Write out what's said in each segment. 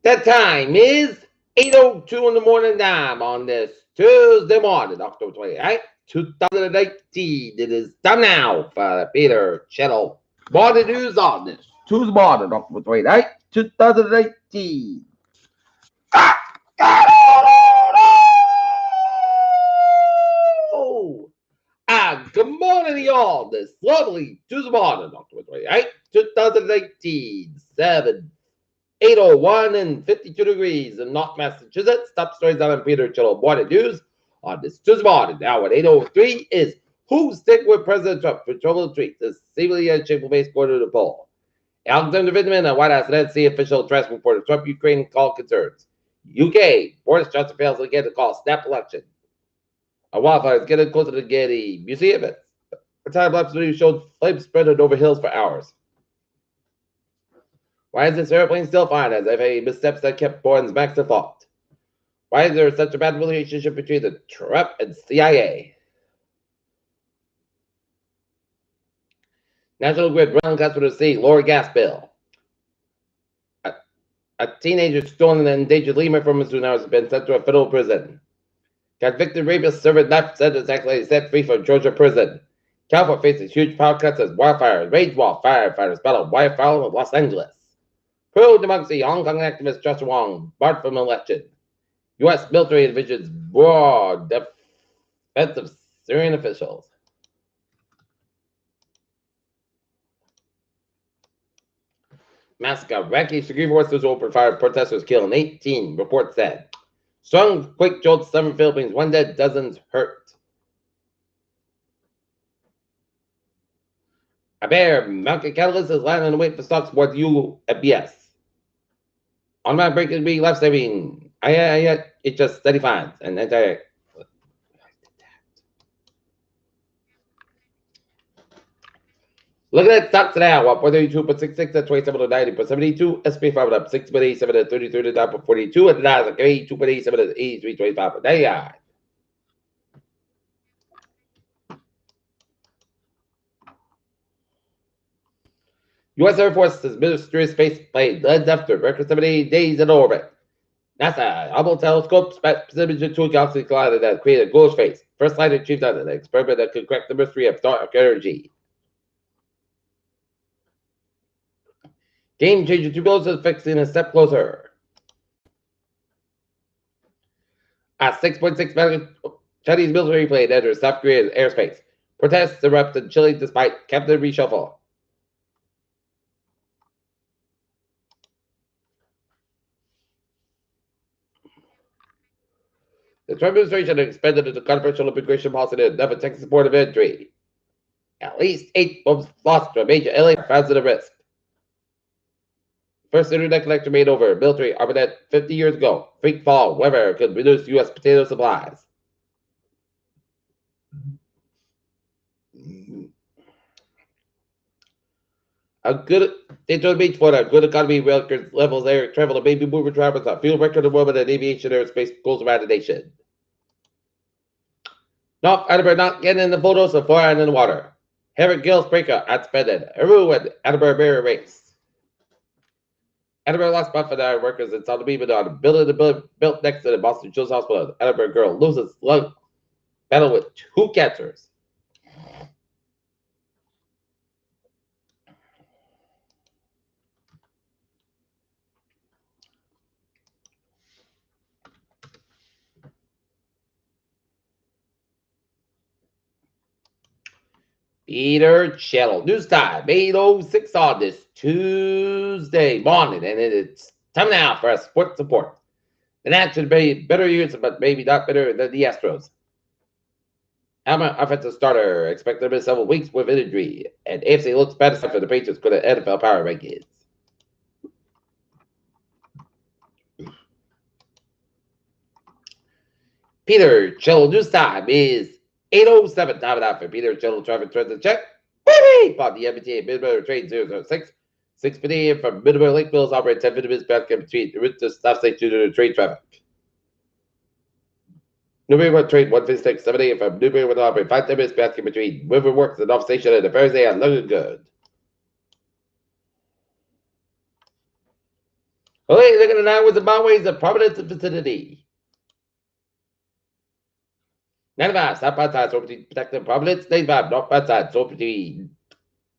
The time is 8:02 in the morning time on this Tuesday morning, October 28th, 2018. It is time now for Peter Chettle morning news on this Tuesday morning, October 28th, 2018. Good morning to y'all this lovely Tuesday morning, October 28th, 2018, 8:01 and 52 degrees in North Massachusetts. Top stories down in Peter Chillo Morning News on this Tuesday morning. Now at 8:03 is who's sticking with President Trump for trouble tweets. This seemingly shameful base quarter to the poll. Alexander Vindman, a White House and NC official address reported Trump Ukraine call concerns. UK, Boris Johnson fails again to call snap election. A wildfire is getting closer to Getty Museum. A time-lapse video showed flames spreading over hills for hours. Why is this airplane still flying as if a missteps that kept Bourne's Max afloat? Why is there such a bad relationship between the Trump and CIA? National Grid running customer to see lower gas bill. A teenager stolen an endangered lemur from his house has been sent to a federal prison. Convicted rapist servant life sentence actually set free from Georgia prison. California faces huge power cuts as wildfires rage while firefighters battle wildfire in Los Angeles. Pro-democracy Hong Kong activist Joshua Wong barred from election. U.S. military envisions broad defense of Syrian officials. Massacre. Iraqi security forces opened fire. Protesters killing 18, report said. Strong quake jolts 7 Philippines. 1 dead, dozens hurt. A bear. Market catalyst is landing and wait for stocks worth UBS. On my break, it'd be left saving. It just steady finds and entire. Look at that stocks now. Up 132.66 at 27.90.72. SP 5 up 6.87 at 33.42 at the Nasdaq 2.87 at 83.25. There you are. U.S. Air Force has mysterious space plane led after record 78 days in orbit. NASA Hubble telescope image into a galaxy collider that created a ghoulish face. First light achieved on an experiment that could crack the mystery of dark energy. Game changer 2 bullets is fixing a step closer. A 6.6 million Chinese military plane enters South Korean airspace. Protests erupt in Chile despite cabinet reshuffle. The Trump administration expanded its controversial immigration policy to never Texas port of entry. At least 8 bombs lost to a major LA found at risk. First internet connection made over military armament 50 years ago. Freak fall, weather could reduce U.S. potato supplies. A good Daytona Beach for a good economy record levels air travel and baby boomer drivers a fuel record of women and aviation aerospace goals around the nation. North Attleboro not getting in the photos of flying in the water. Herrick Gills breaker outspended. Aru and Attleboro Bear race. Attleboro lost Buffalo workers in South Beaver on a building built next to the Boston Children's Hospital. Attleboro girl loses lung battle with 2 cancers. Peter Chettle. News time, 8:06 on this Tuesday morning, and it's time now for a sports report. The Nats should be better years, but maybe not better than the Astros. Alma, offensive starter, expected to miss several weeks with injury, and AFC looks better for the Patriots with the NFL power rankings. Peter Chettle. News time is 8:07. Time out for Peter Chettle. Traffic trends and check. Baby! Bought the MBTA Midway train 006. 6:50 a.m. from Midway Lake Mills operate 10 minutes back in between the route to stop station due to train traffic. Newbury train 156, 7 a.m. from Newbury will operate 5 minutes back in between River Works and off station and the Thursday on Looking Good. Okay, look at the nine with the byways of Providence vicinity. 95, south by side, so between protecting Providence. 95, north by side, so between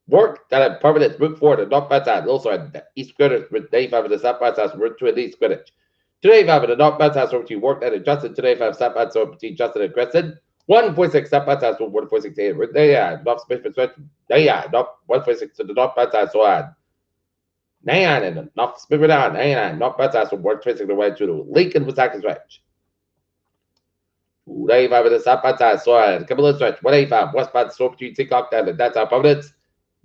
work that at Providence, Route 4, the north by side, also at East Greenwich, with 95 and the south by side, Route 2 and East Greenwich. 285 and the north by side, so between work that at Justin. 285, south by side, between Justin and Crescent. 146, south by side, so 146, north Smith, north 146 to the north by side, so on. 99 and the north Smith, 99, north by side, so 126 the way to the Lincoln, Wisconsin stretch. 285 and the south by side, so on. Cumberland stretch. 185, westbound, so between Seacock and that's our Providence.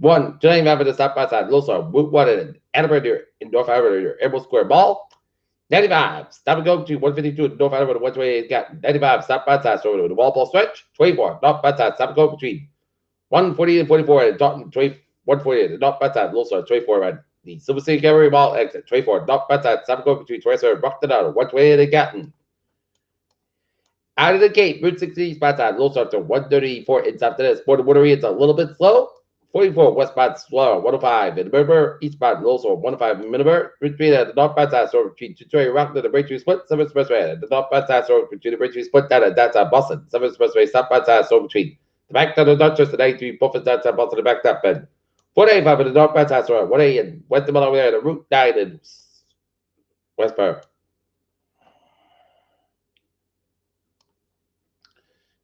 295 and the south by side, Losar, Route 1 and Edinburgh in North Edinburgh, Emerald Square Mall. 95, stop and go to 152 North Edinburgh, 128 got 95, stop by side, so the Walpole stretch. 24, north by side, stop and go between 140 and 44 and Dalton, 148, north by side, Losar, 24 and the Silver City Gallery Mall exit. 24, north by side, stop and go between 27 and Brockton, 128 and Gatton. Out of the gate, Route 60 eastbound side, Losar to 134 in after this. Border Watery, it's a little bit slow. 44 westbound slow, 105 in Middleburg, eastbound also 105 in Middleburg. Route 3 at the northbound side, so between Detroit Rock to the Braintree Split, 7 Expressway at the northbound side, so between the Braintree Split, that's Boston, 7 Expressway, southbound side, so between the back to the Dutchess, the 93 Buffett, that's Boston, the back top end. 185 in the northbound side, so 180 and west the middle there, the Route 9 in Westburg.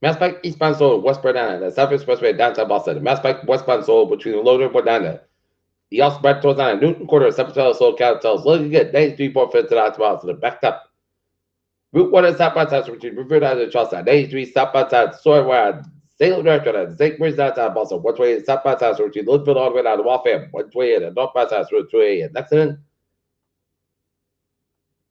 Mass Pike eastbound sold westbound down the South Expressway downtown Boston. Mass Pike westbound sold between the Loader and Bordana. The also spread towards down Newton Quarter, September sold Cowtells. Looking good. 93.5 to the miles to the backed up. Route 1 and southbound side between Riverdale and Charlestown. 93 southbound side, Soy Salem Director, St. Mary's downtown Boston. 128 southbound side between Linfield all the way down to Waltham. 128 and northbound side Route 2A and Lexington.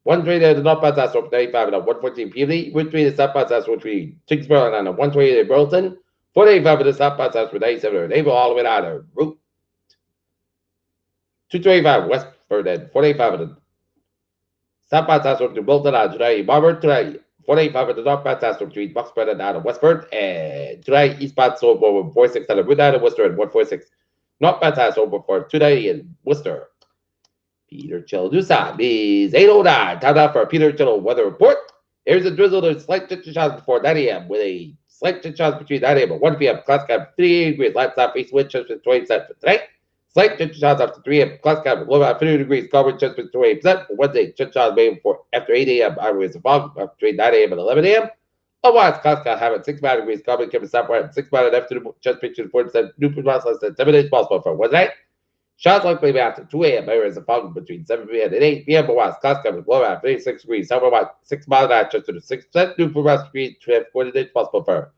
120 at the northbound side, 35 and 114 Peabody. 120 the southbound side, 120 Tingsboro and 128 at Burlington. 485 at the southbound side, 97 at Naval all the way down to Route 225 Westford and 485 at the southbound side, between Bolton and today Barber. Today 485 at the northbound side, between Bucksburn and down to Westford. And today eastbound sold over 46 at the Route 9 and Worcester and 146 northbound side sold for today in Worcester. Peter Chill News time is 8:09. Time now for a Peter Chill weather report. There's a drizzle. There's slight chance showers before 9 a.m. with a slight chance showers between 9 a.m. and 1 p.m. Clouds cap 38 degrees. Light southeast wind chance for 20% for tonight. Slight chance showers after 3 a.m. Clouds cap low at 50 degrees. Coverage chance for 28% for Wednesday. Chance showers maybe before after 8 a.m. Highways of fog between 9 a.m. and 11 a.m. Otherwise, clouds cap having 6 degrees. Coverage can be southward at 6 in afternoon. Chance picture 40%. New less than 7 days possible for Wednesday. Showers likely after 2 a.m. Areas of fog between 7 p.m. and 8 p.m. But west, clouds covered low at 36 degrees. Somewhere about 6 miles an hour, just to 6%. New for west degree, 40 days possible for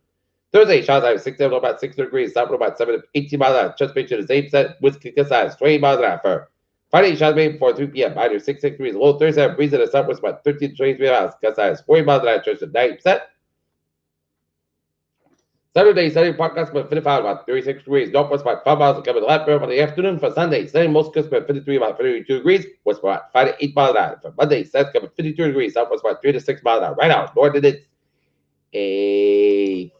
Thursday. Showers at 6 a.m. about 6 degrees. Somewhere about 7 to 18 miles an hour, just picture is 8%. Wind kick size 20 miles an hour for Friday. Showers maybe before 3 p.m. Either 6 degrees. Low Thursday, breeze in the southwest about 13 to 23 miles. Gust size 40 miles an hour, just to 90%. Saturday, sunny part gust about 55, about 36 degrees. Northwest about 5 miles coming to left for the afternoon. For Sunday, sunny most gust about 53, about 32 degrees. West about 5 to 8 miles an hour. For Monday, sun's coming 52 degrees. Southwest about 3 to 6 miles an hour. Right now, north it's a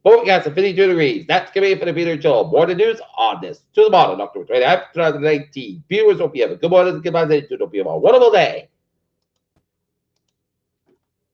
forecast of 52 degrees. That's going to be it for the Peter Chill. More news on this to the bottom, October 29th, 2019. Viewers, hope you have a good morning. Goodbye. Hope you have a wonderful day.